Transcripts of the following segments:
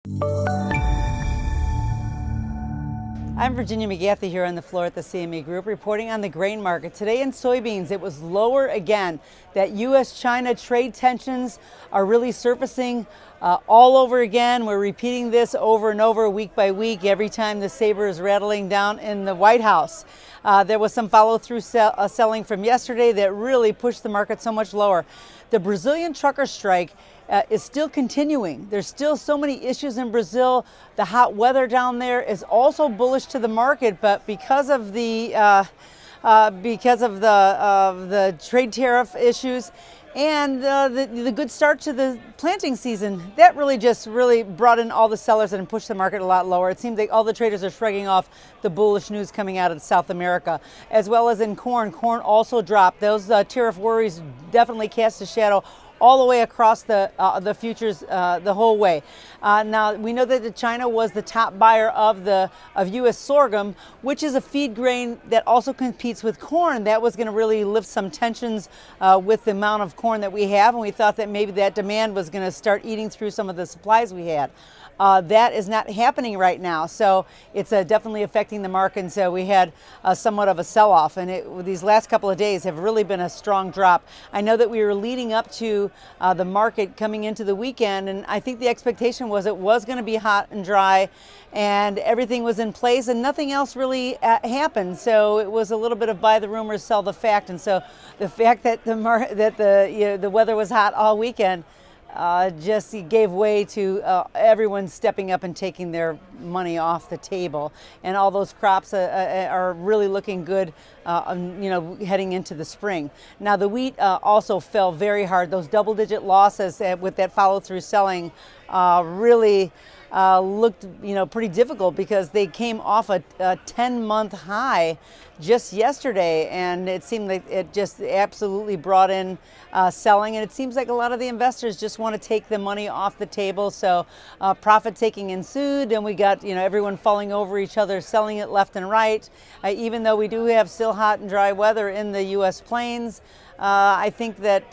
I'm Virginia McGathey here on the floor at the CME Group reporting on the grain market. Today in soybeans, it was lower again. That U.S.-China trade tensions are really surfacing all over again. We're repeating this over and over week by week every time the saber is rattling down in the White House. There was some follow-through selling from yesterday that really pushed the market so much lower. The Brazilian trucker strike is still continuing. There's still so many issues in Brazil. The hot weather down there is also bullish to the market, but because of the trade tariff issues and the good start to the planting season, that really brought in all the sellers and pushed the market a lot lower. It seems like all the traders are shrugging off the bullish news coming out of South America. As well as in corn. Corn also dropped. Those tariff worries definitely cast a shadow all the way across the futures the whole way. Now we know that China was the top buyer of U.S. sorghum, which is a feed grain that also competes with corn. That was going to really lift some tensions with the amount of corn that we have, and we thought that maybe that demand was going to start eating through some of the supplies we had. That is not happening right now, so it's definitely affecting the market. And so we had somewhat of a sell-off, and these last couple of days have really been a strong drop. I know that we were leading up to the market coming into the weekend, and I think the expectation was it was going to be hot and dry, and everything was in place, and nothing else really happened. So it was a little bit of buy the rumors, sell the fact. And so the fact that the weather was hot all weekend just gave way to everyone stepping up and taking their money off the table, and all those crops are really looking good, heading into the spring. Now the wheat also fell very hard. Those double-digit losses with that follow-through selling really looked pretty difficult, because they came off a 10-month high just yesterday, and it seemed like it just absolutely brought in selling, and it seems like a lot of the investors just want to take the money off the table. So profit taking ensued, and we got everyone falling over each other, selling it left and right. Even though we do have still hot and dry weather in the U.S. plains, I think that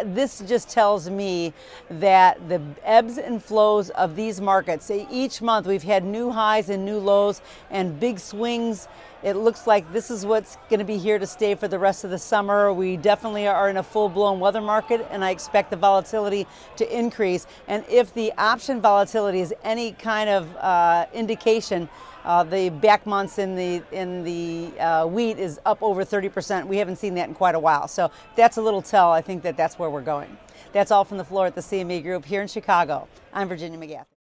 this just tells me that the ebbs and flows of these markets, each month we've had new highs and new lows and big swings. It looks like this is what's going to be here to stay for the rest of the summer. We definitely are in a full-blown weather market, and I expect the volatility to increase. And if the option volatility is any kind of indication, the back months in the wheat is up over 30%. We haven't seen that in quite a while. So that's a little tell. I think that that's where we're going. That's all from the floor at the CME Group here in Chicago. I'm Virginia McGathey.